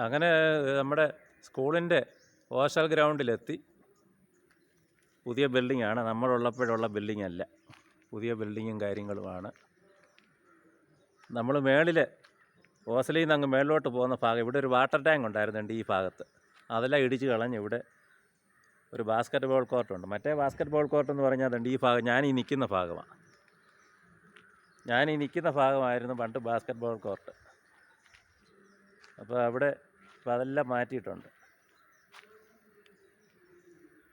അങ്ങനെ നമ്മുടെ സ്കൂളിൻ്റെ ഹോസ്റ്റൽ ഗ്രൗണ്ടിലെത്തി. പുതിയ ബിൽഡിങ്ങാണ്, നമ്മളുള്ളപ്പോഴുള്ള ബിൽഡിംഗ് അല്ല, പുതിയ ബിൽഡിങ്ങും കാര്യങ്ങളുമാണ്. നമ്മൾ മേളിൽ ഹോസ്റ്റലിൽ നിന്ന് അങ്ങ് മേളിലോട്ട് പോകുന്ന ഭാഗം, ഇവിടെ ഒരു വാട്ടർ ടാങ്ക് ഉണ്ടായിരുന്നുണ്ട് ഈ ഭാഗത്ത്. അതെല്ലാം ഇടിച്ച് കളഞ്ഞ് ഇവിടെ ഒരു ബാസ്ക്കറ്റ് ബോൾ കോർട്ടുണ്ട്. മറ്റേ ബാസ്ക്കറ്റ് ബോൾ കോർട്ട് എന്ന് പറഞ്ഞാൽ അതുണ്ട് ഈ ഭാഗം, ഞാനീ നിൽക്കുന്ന ഭാഗമാണ്. ഞാനീ നിൽക്കുന്ന ഭാഗമായിരുന്നു പണ്ട് ബാസ്ക്കറ്റ് ബോൾ കോർട്ട്. അപ്പോൾ അവിടെ ഇപ്പോൾ അതെല്ലാം മാറ്റിയിട്ടുണ്ട്.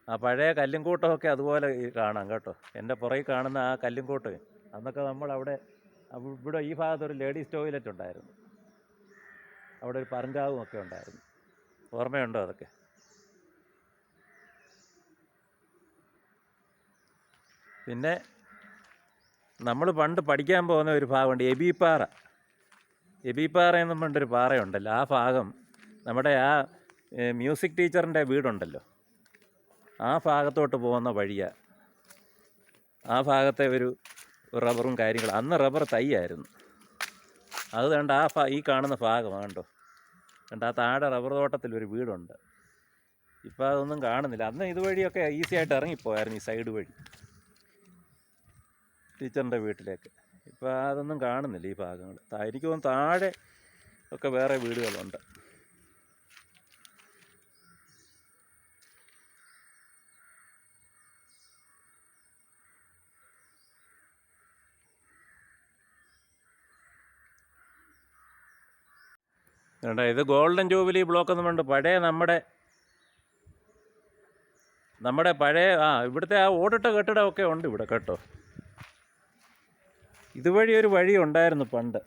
ആ പഴയ കല്ലുംകൂട്ടമൊക്കെ അതുപോലെ കാണാം കേട്ടോ. എൻ്റെ പുറകിൽ കാണുന്ന ആ കല്ലുംകൂട്ട്, അന്നൊക്കെ നമ്മളവിടെ ഇവിടെ ഈ ഭാഗത്തൊരു ലേഡീസ് ടോയ്ലറ്റ് ഉണ്ടായിരുന്നു, അവിടെ ഒരു പറങ്കാവും ഒക്കെ ഉണ്ടായിരുന്നു. ഓർമ്മയുണ്ടോ അതൊക്കെ? പിന്നെ നമ്മൾ പണ്ട് പഠിക്കാൻ പോകുന്ന ഒരു ഭാഗമുണ്ട്, എബിപ്പാറ എന്നും പറഞ്ഞൊരു പാറയുണ്ടല്ലോ. ആ ഭാഗം നമ്മുടെ ആ മ്യൂസിക് ടീച്ചറിൻ്റെ വീടുണ്ടല്ലോ, ആ ഭാഗത്തോട്ട് പോകുന്ന വഴിയാണ്. ആ ഭാഗത്തെ ഒരു റബ്ബറും കാര്യങ്ങളും, അന്ന് റബ്ബർ തൈയായിരുന്നു. അത് കണ്ട ഈ കാണുന്ന ഭാഗമാണ് കണ്ടോ, കണ്ട ആ താഴെ റബ്ബർ തോട്ടത്തിലൊരു വീടുണ്ട്. ഇപ്പോൾ അതൊന്നും കാണുന്നില്ല. അന്ന് ഇതുവഴിയൊക്കെ ഈസി ആയിട്ട് ഇറങ്ങിപ്പോയായിരുന്നു, ഈ സൈഡ് വഴി ടീച്ചറിൻ്റെ വീട്ടിലേക്ക്. ഇപ്പോൾ അതൊന്നും കാണുന്നില്ല ഈ ഭാഗങ്ങൾ. എനിക്ക് തോന്നുന്നു താഴെ ഒക്കെ വേറെ വീടുകളുണ്ട്. കേട്ടോ, ഇത് ഗോൾഡൻ ജൂബിലി ബ്ലോക്ക് എന്ന് പറഞ്ഞിട്ട് പഴയ നമ്മുടെ പഴയ ഇവിടുത്തെ ആ ഓടിട്ട കെട്ടിടമൊക്കെ ഉണ്ട് ഇവിടെ കേട്ടോ. ഇതുവഴി ഒരു വഴി ഉണ്ടായിരുന്നു പണ്ട്,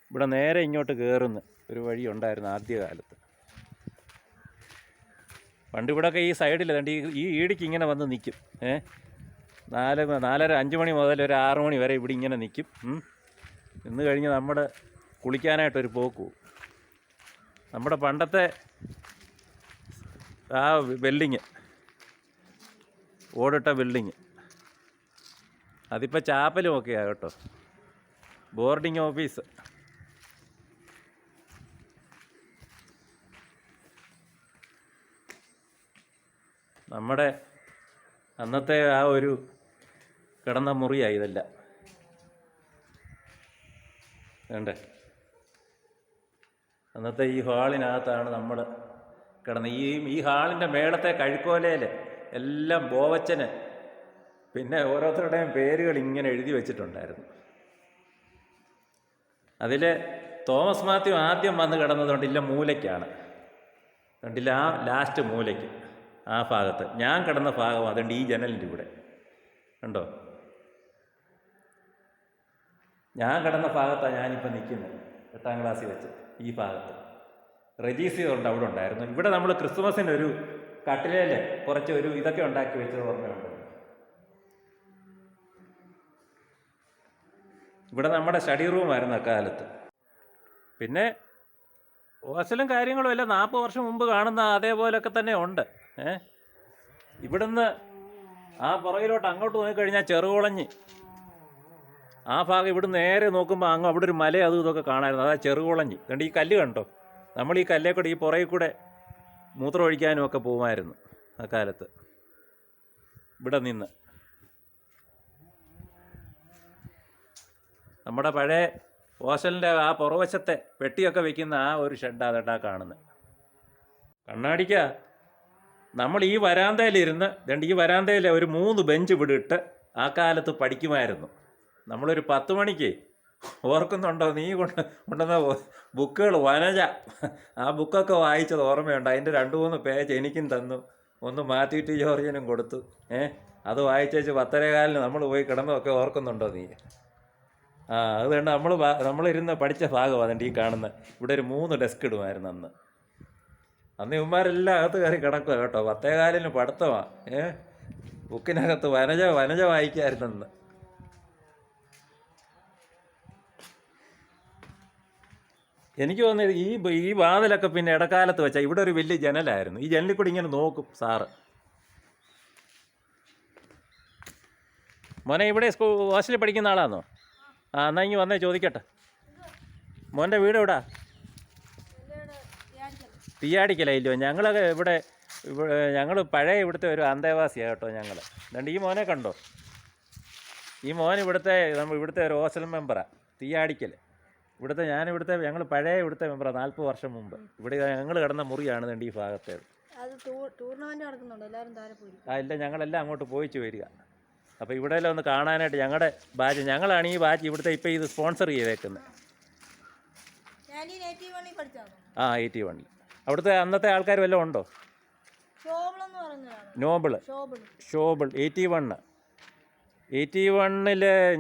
ഇവിടെ നേരെ ഇങ്ങോട്ട് കയറുന്ന ഒരു വഴി ഉണ്ടായിരുന്നു ആദ്യകാലത്ത്. പണ്ട് ഇവിടെയൊക്കെ ഈ സൈഡിൽ ഈ ഈടിക്ക് ഇങ്ങനെ വന്ന് നിൽക്കും. 4:30 5 മണി മുതൽ ഒരു 6 മണി വരെ ഇവിടെ ഇങ്ങനെ നിൽക്കും. ഇന്ന് കഴിഞ്ഞ് നമ്മുടെ കുളിക്കാനായിട്ടൊരു പോക്ക് പോകും. നമ്മുടെ പണ്ടത്തെ ആ ബിൽഡിങ്, ഓടിട്ട ബിൽഡിങ്, അതിപ്പോൾ ചാപ്പലും ഒക്കെയാണ് കേട്ടോ, ബോർഡിങ് ഓഫീസ്. നമ്മുടെ അന്നത്തെ ആ ഒരു കിടന്ന മുറിയായി ഇതെല്ലാം. വേണ്ടേ, അന്നത്തെ ഈ ഹാളിനകത്താണ് നമ്മൾ കിടന്ന്. ഈ ഹാളിൻ്റെ മേളത്തെ കഴുക്കോലയിൽ എല്ലാം ബോവച്ചന് പിന്നെ ഓരോരുത്തരുടെയും പേരുകൾ ഇങ്ങനെ എഴുതി വെച്ചിട്ടുണ്ടായിരുന്നു. അതിൽ തോമസ് മാത്യു ആദ്യം വന്ന് കിടന്നതുകൊണ്ടില്ല മൂലയ്ക്കാണ്, കണ്ടില്ല, ആ ലാസ്റ്റ് മൂലയ്ക്ക് ആ ഭാഗത്ത്. ഞാൻ കിടന്ന ഭാഗം അതുകൊണ്ട് ഈ ജനലിൻ്റെ ഇവിടെ കണ്ടോ, ഞാൻ കിടന്ന ഭാഗത്താണ് ഞാനിപ്പോൾ നിൽക്കുന്നത്, 8ാം ക്ലാസ്സിൽ വെച്ച്. ഈ ഭാഗത്ത് റെജീസി ഉണ്ട്, അവിടെ ഉണ്ടായിരുന്നു. ഇവിടെ നമ്മൾ ക്രിസ്മസിന് ഒരു കട്ടിലേൽ കുറച്ച് ഒരു ഇതൊക്കെ ഉണ്ടാക്കി വെച്ചത് ഓർമ്മയുണ്ട്. ഇവിടെ നമ്മുടെ സ്റ്റഡി റൂമായിരുന്നു അക്കാലത്ത്. പിന്നെ ഹോസ്റ്റലും കാര്യങ്ങളും എല്ലാം 40 വർഷം മുമ്പ് കാണുന്ന അതേപോലെയൊക്കെ തന്നെ ഉണ്ട്. ഇവിടുന്ന് ആ പുറകിലോട്ട് അങ്ങോട്ട് നോക്കിക്കഴിഞ്ഞാൽ ചെറുകുളഞ്ഞ് ആ ഭാഗം, ഇവിടുന്ന് നേരെ നോക്കുമ്പോൾ അങ്ങ് അവിടെ ഒരു മല അതും ഇതൊക്കെ കാണാമായിരുന്നു. അതാ ചെറുകുളഞ്ഞ്. കണ്ട് ഈ കല്ല് കണ്ടോ, നമ്മൾ ഈ കല്ലേ കൂടെ ഈ പുറകിൽ കൂടെ മൂത്രം ഒഴിക്കാനും ഒക്കെ പോകുമായിരുന്നു അക്കാലത്ത് ഇവിടെ നിന്ന്. നമ്മുടെ പഴയ ഹോസ്റ്റലിൻ്റെ ആ പുറവശത്തെ പെട്ടിയൊക്കെ വെക്കുന്ന ആ ഒരു ഷെഡാണ് അതെട്ടാ കാണുന്നത്. കണ്ണാടിക്ക നമ്മൾ ഈ വരാന്തയിലിരുന്ന് ഈ വരാന്തയിൽ ഒരു 3 ബെഞ്ച് ഇവിടെ ഇട്ട് ആ കാലത്ത് പഠിക്കുമായിരുന്നു. നമ്മളൊരു 10 മണിക്ക്, ഓർക്കുന്നുണ്ടോ, നീ കൊണ്ടുവന്ന ബുക്കുകൾ, വനജ, ആ ബുക്കൊക്കെ വായിച്ചത് ഓർമ്മയുണ്ട്. അതിൻ്റെ 2-3 പേജ് എനിക്കും തന്നു, ഒന്ന് മാത്യു ടി ജോർജിനും കൊടുത്തു. അത് വായിച്ചേച്ച് 10:15 നമ്മൾ പോയി കിടന്നതൊക്കെ ഓർക്കുന്നുണ്ടോ നീ? അത് കണ്ട് നമ്മളിരുന്ന് പഠിച്ച ഭാഗം അതുകൊണ്ട് ഈ കാണുന്ന. ഇവിടെ ഒരു 3 ഡെസ്ക് ഇടുമായിരുന്നു അന്ന് ഇവന്മാരെല്ലാം അകത്ത് കയറി കിടക്കുക കേട്ടോ. 10:15 പഠിത്തമാണ്. ബുക്കിനകത്ത് വനജ വായിക്കാമായിരുന്നെന്ന്. എനിക്ക് തോന്നുന്നത് ഈ വാതിലൊക്കെ പിന്നെ ഇടക്കാലത്ത് വെച്ചാൽ ഇവിടെ ഒരു വലിയ ജനലായിരുന്നു. ഈ ജനലിൽ കൂടി ഇങ്ങനെ നോക്കും സാറ്. മോനെ ഇവിടെ ഹോസ്റ്റലിൽ പഠിക്കുന്ന ആളാണോ? എന്നാൽ ഇങ്ങ് വന്നേ ചോദിക്കട്ടെ. മോൻ്റെ വീട് എവിടാ? തീയാടിക്കലയില്ലോ. ഞങ്ങളൊക്കെ ഞങ്ങൾ പഴയ ഇവിടുത്തെ ഒരു അന്തേവാസിയാണ് കേട്ടോ ഞങ്ങൾ. അതുകൊണ്ട് ഈ മോനെ കണ്ടോ, ഈ മോൻ ഇവിടുത്തെ ഒരു ഹോസ്റ്റൽ മെമ്പറാണ്. തീയാടിക്കൽ ഇവിടുത്തെ ഞങ്ങൾ പഴയ ഇവിടുത്തെ മെമ്പറാണ്. 40 വർഷം മുമ്പ് ഇവിടെ ഞങ്ങൾ കിടന്ന മുറിയാണ് വേണ്ടി ഈ ഭാഗത്തേത്. ഇല്ല, ഞങ്ങളെല്ലാം അങ്ങോട്ട് പോയിച്ച് വരിക. അപ്പോൾ ഇവിടെയെല്ലാം ഒന്ന് കാണാനായിട്ട് ഞങ്ങളുടെ ബാച്ച്, ഞങ്ങളാണ് ഈ ബാച്ച് ഇവിടുത്തെ ഇപ്പോൾ ഇത് സ്പോൺസർ ചെയ്തേക്കുന്നത്. 81 അവിടുത്തെ അന്നത്തെ ആൾക്കാർ വല്ലതും ഉണ്ടോ? ഷോബിൾ 81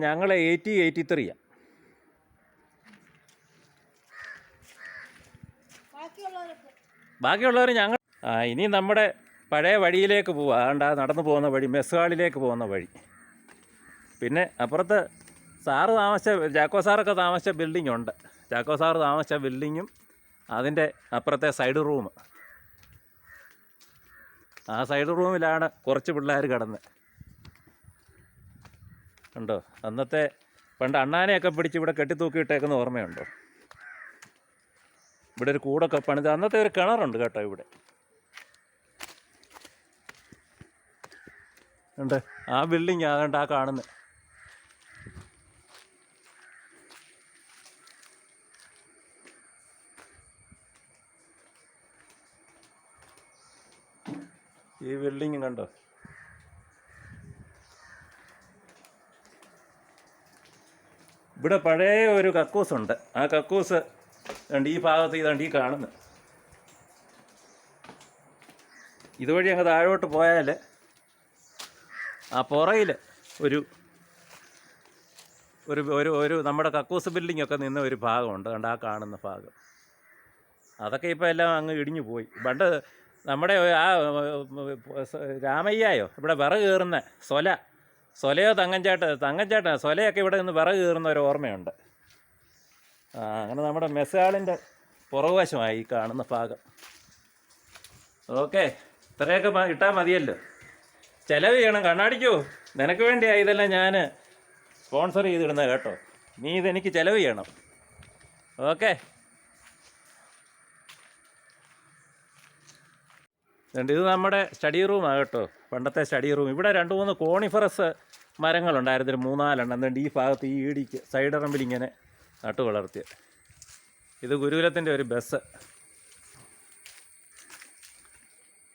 ഞങ്ങൾ 83 ബാക്കിയുള്ളവർ ഞങ്ങൾ ഇനി നമ്മുടെ പഴയ വഴിയിലേക്ക് പോവുക. അതുകൊണ്ട് ആ നടന്നു പോകുന്ന വഴി, മെസ് ഹാളിലേക്ക് പോകുന്ന വഴി. പിന്നെ അപ്പുറത്ത് ചാക്കോ സാറൊക്കെ താമസിച്ച ബിൽഡിംഗ് ഉണ്ട്. ചാക്കോ സാറ് താമസിച്ച ബിൽഡിങ്ങും അതിൻ്റെ അപ്പുറത്തെ സൈഡ് റൂം. ആ സൈഡ് റൂമിലാണ് കുറച്ച് പിള്ളേർ കിടന്ന് ഉണ്ടോ. അന്നത്തെ പണ്ട് അണ്ണാനെയൊക്കെ പിടിച്ച് ഇവിടെ കെട്ടിത്തൂക്കിയിട്ടേക്കുന്ന ഓർമ്മയുണ്ടോ? ഇവിടെ ഒരു കൂടൊക്കെ പണിത് അന്നത്തെ ഒരു കിണറുണ്ട് കേട്ടോ ഇവിടെ ഉണ്ട്. ആ ബിൽഡിങ് ആകണ്ട ആ കാണുന്നത്. ഈ ബിൽഡിങ് കണ്ടോ. ഇവിടെ പഴയ ഒരു കക്കൂസുണ്ട്. ആ കക്കൂസ് ഈ ഭാഗത്ത് ഇതാണ്ട് ഈ കാണുന്നത്. ഇതുവഴി അങ്ങ് താഴോട്ട് പോയാൽ ആ പുറയിൽ ഒരു ഒരു ഒരു നമ്മുടെ കക്കൂസ് ബിൽഡിങ്ങൊക്കെ നിന്ന ഒരു ഭാഗമുണ്ട്. കണ്ട് ആ കാണുന്ന ഭാഗം. അതൊക്കെ ഇപ്പോൾ എല്ലാം അങ്ങ് ഇടിഞ്ഞു പോയി. പണ്ട് നമ്മുടെ ആ രാമയ്യായോ ഇവിടെ വിറക് കയറുന്ന സൊലയോ തങ്കഞ്ചേട്ടൻ സൊലയൊക്കെ ഇവിടെ നിന്ന് വിറക് കയറുന്ന ഒരു ഓർമ്മയുണ്ട്. അങ്ങനെ നമ്മുടെ മെസ് ഹാളിൻ്റെ പുറകുവശമായി ഈ കാണുന്ന ഭാഗം. ഓക്കെ, ഇത്രയൊക്കെ ഇട്ടാൽ മതിയല്ലോ. ചിലവ് ചെയ്യണം. കണ്ണാടിക്കോ, നിനക്ക് വേണ്ടിയാണ് ഇതെല്ലാം ഞാൻ സ്പോൺസർ ചെയ്തിടുന്നത് കേട്ടോ. നീ ഇതെനിക്ക് ചിലവ് ചെയ്യണം. ഓക്കെ, ഇത് നമ്മുടെ സ്റ്റഡി റൂമാണ് കേട്ടോ. പണ്ടത്തെ സ്റ്റഡി റൂം. ഇവിടെ 2-3 കോണിഫറസ് മരങ്ങളുണ്ടായിരുന്നു, ഒരു 3-4 എന്നിട്ട് ഈ ഭാഗത്ത് ഈ ഇടിക്ക് സൈഡറമ്പിൽ ഇങ്ങനെ നട്ടു വളർത്തിയ. ഇത് ഗുരുകുലത്തിൻ്റെ ഒരു ബസ്.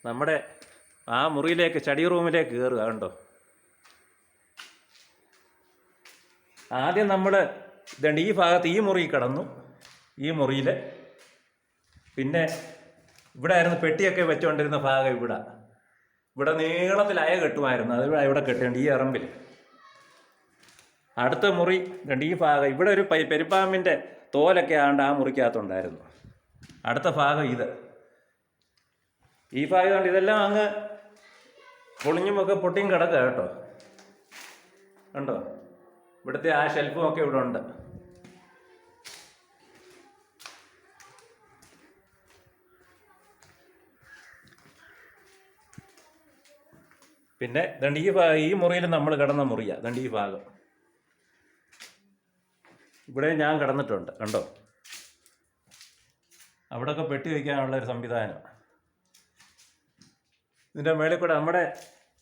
നമ്മുടെ ആ മുറിയിലേക്ക് സ്റ്റഡി റൂമിലേക്ക് കയറുക കണ്ടോ. ആദ്യം നമ്മൾ ഈ ഭാഗത്ത് ഈ മുറി കിടന്നു. ഈ മുറിയിൽ പിന്നെ ഇവിടെ ആയിരുന്നു പെട്ടിയൊക്കെ വെച്ചുകൊണ്ടിരുന്ന ഭാഗം. ഇവിടെ നീളത്തിൽ അയ കെട്ടുമായിരുന്നു. അത് ഇവിടെ കെട്ടുന്നുണ്ട് ഈ എറമ്പിൽ. അടുത്ത മുറി ഈ ഭാഗം. ഇവിടെ ഒരു പെരുപ്പാമ്പിൻ്റെ തോലൊക്കെ ആണ്ട് ആ മുറിക്കകത്തുണ്ടായിരുന്നു. അടുത്ത ഭാഗം ഈ ഭാഗം കൊണ്ട് ഇതെല്ലാം അങ്ങ് പൊളിഞ്ഞുമൊക്കെ പൊട്ടിയും കിടക്കുക കേട്ടോ. കണ്ടോ, ഇവിടുത്തെ ആ ഷെൽഫും ഒക്കെ ഇവിടെ ഉണ്ട്. പിന്നെ ഈ മുറിയിൽ നമ്മൾ കിടന്ന മുറിയാണ്. ഈ ഭാഗം ഇവിടെ ഞാൻ കിടന്നിട്ടുണ്ട് കണ്ടോ. അവിടെയൊക്കെ പെട്ടി വയ്ക്കാനുള്ളൊരു സംവിധാനം. ഇതിൻ്റെ മേളിൽ കൂടെ നമ്മുടെ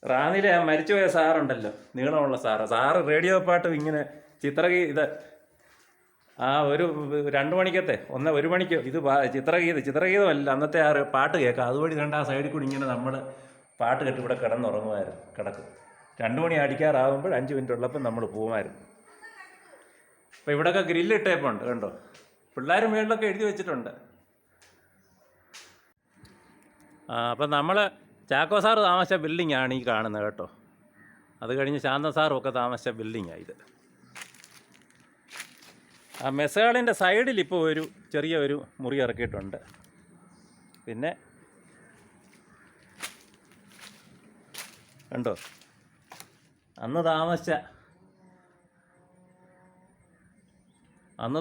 റാന്നിയിലെ മരിച്ചുപോയ സാറുണ്ടല്ലോ, നീളമുള്ള സാറ് റേഡിയോ പാട്ടും ഇങ്ങനെ ഇത് ഒരു 2 മണിക്കത്തെ 1 മണിക്ക് ഇത് ചിത്രഗീതമല്ല, അന്നത്തെ ആ പാട്ട് കേൾക്കാം. അതുവഴി ആ സൈഡിൽ കൂടി ഇങ്ങനെ നമ്മൾ പാട്ട് കെട്ടി ഇവിടെ കിടക്കും. 2 മണി അടിക്കാറാകുമ്പോൾ 5 മിനിറ്റ് ഉള്ളപ്പോൾ നമ്മൾ പോകുമായിരുന്നു. അപ്പോൾ ഇവിടെയൊക്കെ ഗ്രില്ലിട്ടേപ്പുണ്ട് കണ്ടോ. പിള്ളേർ മേളിലൊക്കെ എഴുതി വെച്ചിട്ടുണ്ട്. അപ്പം നമ്മൾ ചാക്കോ സാറ് താമസിച്ച ബിൽഡിങ്ങാണ് ഈ കാണുന്നത് കേട്ടോ. അത് കഴിഞ്ഞ് ശാന്ത സാറും ഒക്കെ താമസിച്ച ബിൽഡിങ്ങാണ് ഇത്. ആ മെസ് ഹാളിൻ്റെ സൈഡിൽ ഇപ്പോൾ ഒരു ചെറിയ മുറി ഇറക്കിയിട്ടുണ്ട്. പിന്നെ കണ്ടോ, അന്ന്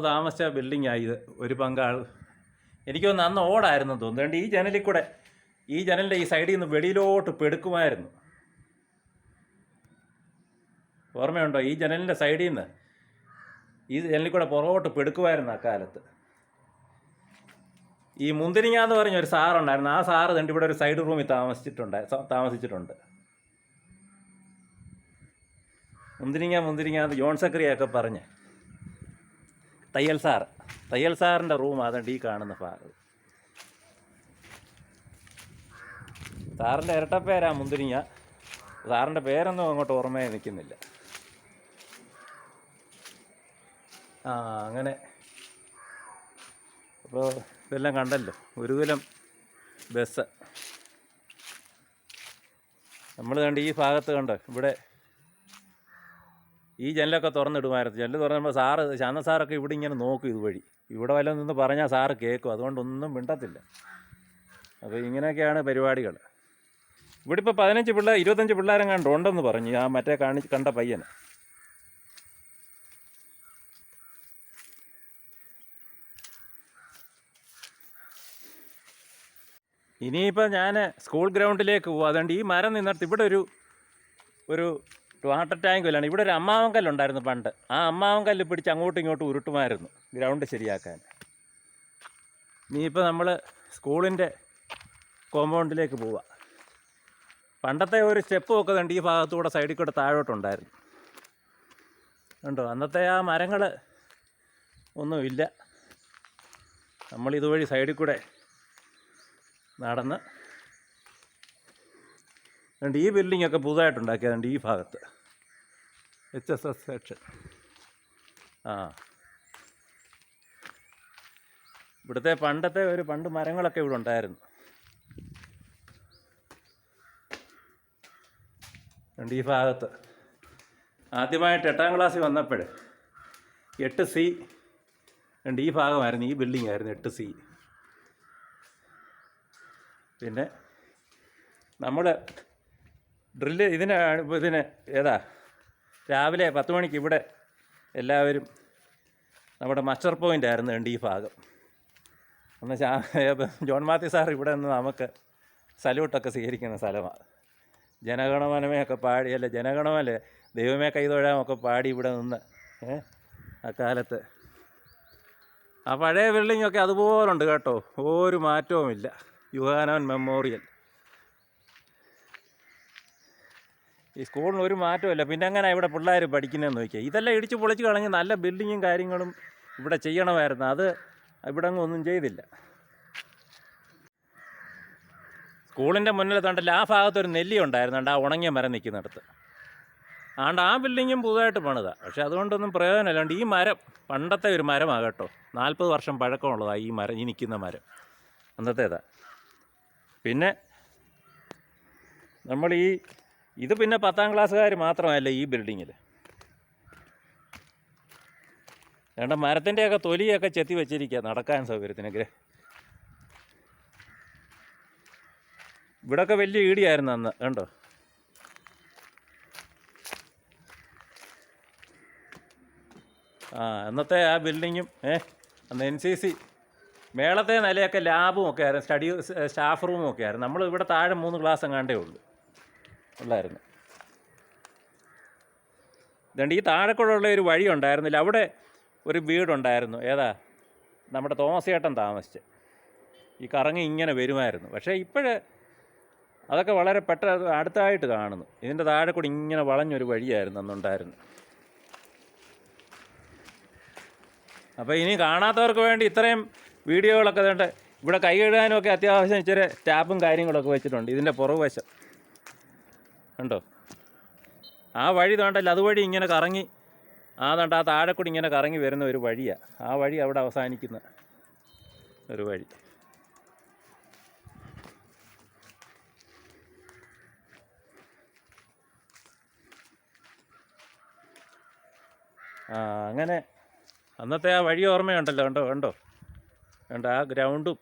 താമസിച്ച ബിൽഡിങ്ങാണ് ഇത്. ഒരു പങ്കാൾ എനിക്ക് തോന്നുന്നു അന്ന് ഓടായിരുന്നു തോന്നുന്നുണ്ട്. ഈ ജനലിൽ കൂടെ, ഈ ജനലിൻ്റെ ഈ സൈഡിൽ നിന്ന് വെളിയിലോട്ട് പെടുക്കുമായിരുന്നു. ഓർമ്മയുണ്ടോ? ഈ ജനലിൻ്റെ സൈഡിൽ നിന്ന് ഈ ജനലിൽ കൂടെ പുറകോട്ട് പെടുക്കുമായിരുന്നു അക്കാലത്ത്. ഈ മുന്തിരിങ്ങ എന്ന് പറഞ്ഞ ഒരു സാറുണ്ടായിരുന്നു. ആ സാറ് തന്നെ ഇവിടെ ഒരു സൈഡ് റൂമിൽ താമസിച്ചിട്ടുണ്ട്. മുന്തിരിങ്ങ എന്ന് ജോൺ സക്രിയൊക്കെ പറഞ്ഞ് തയ്യൽ സാറിൻ്റെ റൂം അതുകൊണ്ട് ഈ കാണുന്ന ഭാഗം. സാറിൻ്റെ ഇരട്ടപ്പേരാ മുന്തിരിങ്ങ. സാറിൻ്റെ പേരൊന്നും അങ്ങോട്ട് ഓർമ്മയിൽ നിൽക്കുന്നില്ല. അങ്ങനെ അപ്പോൾ ഇതെല്ലാം കണ്ടല്ലോ, ഗുരുകുലം ബസ്. നമ്മൾ കണ്ട് ഈ ഭാഗത്ത് കണ്ടോ, ഇവിടെ ഈ ജനലൊക്കെ തുറന്നിടുമായിരുന്നു. ജനൽ തുറന്നപ്പോൾ ശാന്ത സാറൊക്കെ ഇവിടെ ഇങ്ങനെ നോക്കും ഇതുവഴി. ഇവിടെ വല്ലതും നിന്ന് പറഞ്ഞാൽ സാറ് കേൾക്കും, അതുകൊണ്ടൊന്നും മിണ്ടത്തില്ല. അപ്പോൾ ഇങ്ങനെയൊക്കെയാണ് പരിപാടികൾ. ഇവിടെ ഇപ്പോൾ 25 പിള്ളേരും കണ്ടുണ്ടെന്ന് പറഞ്ഞു ആ മറ്റേ കണ്ട പയ്യന്. ഇനിയിപ്പോൾ ഞാൻ സ്കൂൾ ഗ്രൗണ്ടിലേക്ക് പോകും. അതുകൊണ്ട് ഈ മരം നിന്നിടത്ത് ഇവിടെ ഒരു വാട്ടർ ടാങ്കിലാണ്. ഇവിടെ ഒരു അമ്മാവൻ കല്ലുണ്ടായിരുന്നു പണ്ട്. ആ അമ്മാവൻ കല്ല് പിടിച്ച് അങ്ങോട്ടും ഇങ്ങോട്ടും ഉരുട്ടുമായിരുന്നു ഗ്രൗണ്ട് ശരിയാക്കാൻ. ഇനിയിപ്പോൾ നമ്മൾ സ്കൂളിൻ്റെ കോമ്പൗണ്ടിലേക്ക് പോവുക. പണ്ടത്തെ ഒരു സ്റ്റെപ്പ് ഒക്കെ കണ്ട് ഈ ഭാഗത്തൂടെ സൈഡിൽ കൂടെ താഴോട്ടുണ്ടായിരുന്നു. കണ്ടോ, അന്നത്തെ ആ മരങ്ങൾ ഒന്നുമില്ല. നമ്മളിതുവഴി സൈഡിൽ കൂടെ നടന്ന് അതുകൊണ്ട് ഈ ബിൽഡിങ്ങൊക്കെ പുതുതായിട്ടുണ്ടാക്കിയതുകൊണ്ട് ഈ ഭാഗത്ത് HSS സെക്ഷൻ. ഇവിടുത്തെ പണ്ട് മരങ്ങളൊക്കെ ഇവിടെ ഉണ്ടായിരുന്നു. അതുകൊണ്ട് ഈ ഭാഗത്ത് ആദ്യമായിട്ട് 8ാം ക്ലാസ്സിൽ വന്നപ്പോൾ 8C അതുകൊണ്ട് ഈ ഭാഗമായിരുന്നു, ഈ ബിൽഡിംഗ് ആയിരുന്നു 8C. പിന്നെ നമ്മൾ ഇതിന് രാവിലെ 10 മണിക്ക് ഇവിടെ എല്ലാവരും നമ്മുടെ മസ്റ്റർ പോയിൻ്റ് ആയിരുന്നു കണ്ട് ഈ ഭാഗം. ഒന്ന് ജോൺ മാത്യു സാർ ഇവിടെ നിന്ന് നമുക്ക് സല്യൂട്ടൊക്കെ സ്വീകരിക്കുന്ന സ്ഥലമാണ്. ജനഗണമനമയൊക്കെ പാടി, അല്ല ജനഗണമല്ലേ ദൈവമേ കൈതൊഴാമൊക്കെ പാടി ഇവിടെ നിന്ന് അക്കാലത്ത്. ആ പഴയ ബിൽഡിങ്ങൊക്കെ അതുപോലുണ്ട് കേട്ടോ, ഒരു മാറ്റവുമില്ല. യുഹാനോൻ മെമ്മോറിയൽ. ഈ സ്കൂളിന് ഒരു മാറ്റമില്ല. പിന്നെ അങ്ങനെ ഇവിടെ പിള്ളേർ പഠിക്കുന്നതെന്ന് നോക്കിയാൽ ഇതെല്ലാം ഇടിച്ച് പൊളിച്ച് കളഞ്ഞ് നല്ല ബിൽഡിങ്ങും കാര്യങ്ങളും ഇവിടെ ചെയ്യണമായിരുന്നു. അത് ഇവിടെ അങ്ങ് ഒന്നും ചെയ്തില്ല. സ്കൂളിൻ്റെ മുന്നിൽ തണ്ടല്ല ആ ഭാഗത്തൊരു നെല്ലി ഉണ്ടായിരുന്നുണ്ട്, ആ ഉണങ്ങിയ മരം നിൽക്കുന്നിടത്ത്. ആ ബിൽഡിങ്ങും പുതുതായിട്ട് പണിതാണ്. പക്ഷെ അതുകൊണ്ടൊന്നും പ്രയോജനമില്ലാണ്ട് ഈ മരം പണ്ടത്തെ ഒരു മരമാണ് കേട്ടോ, 40 വർഷം പഴക്കമുള്ളതാണ് ഈ മരം, ഈ നിൽക്കുന്ന മരം അന്നത്തേതാണ്. പിന്നെ നമ്മൾ ഇത് പിന്നെ 10ാം ക്ലാസ്സുകാർ മാത്രമല്ല ഈ ബിൽഡിങ്ങിൽ. വേണ്ട മരത്തിൻ്റെയൊക്കെ തൊലിയൊക്കെ ചെത്തി വെച്ചിരിക്കുക നടക്കാൻ സൗകര്യത്തിനൊക്കെ. ഇവിടെയൊക്കെ വലിയ ഈടിയായിരുന്നു അന്ന് കണ്ടോ. അന്നത്തെ ആ ബിൽഡിങ്ങും അന്ന് NCC മേളത്തെ നിലയൊക്കെ ലാബും ഒക്കെ ആയിരുന്നു, സ്റ്റാഫ് റൂമും ഒക്കെ ആയിരുന്നു. നമ്മൾ ഇവിടെ താഴെ 3 ക്ലാസ് എങ്ങാണ്ടേ ഉള്ളായിരുന്നു. അതുകൊണ്ട് ഈ താഴെക്കൂടെയുള്ള ഒരു വഴി ഉണ്ടായിരുന്നില്ല. അവിടെ ഒരു വീടുണ്ടായിരുന്നു, നമ്മുടെ തോമസ് ചേട്ടൻ താമസിച്ച്. ഈ കറങ്ങി ഇങ്ങനെ വരുമായിരുന്നു. പക്ഷേ ഇപ്പോഴ് അതൊക്കെ വളരെ അടുത്തായിട്ട് കാണുന്നു. ഇതിൻ്റെ താഴെ കൂടി ഇങ്ങനെ വളഞ്ഞൊരു വഴിയായിരുന്നു അന്നുണ്ടായിരുന്നു. അപ്പോൾ ഇനി കാണാത്തവർക്ക് വേണ്ടി ഇത്രയും വീഡിയോകളൊക്കെ അതുകൊണ്ട് ഇവിടെ കൈ കഴുകാനുമൊക്കെ അത്യാവശ്യം ഇച്ചിരി ടാപ്പും കാര്യങ്ങളൊക്കെ വെച്ചിട്ടുണ്ട്. ഇതിൻ്റെ പുറകുവശം കണ്ടോ, ആ വഴി തോണ്ടല്ല, അതുവഴി ഇങ്ങനെ കറങ്ങി ആ താഴെ കൂടി ഇങ്ങനെ കറങ്ങി വരുന്ന ഒരു വഴിയാണ്. ആ വഴി അവിടെ അവസാനിക്കുന്ന ഒരു വഴി. അങ്ങനെ അന്നത്തെ ആ വഴി ഓർമ്മയുണ്ടല്ലോ. കണ്ടോ ആ ഗ്രൗണ്ടും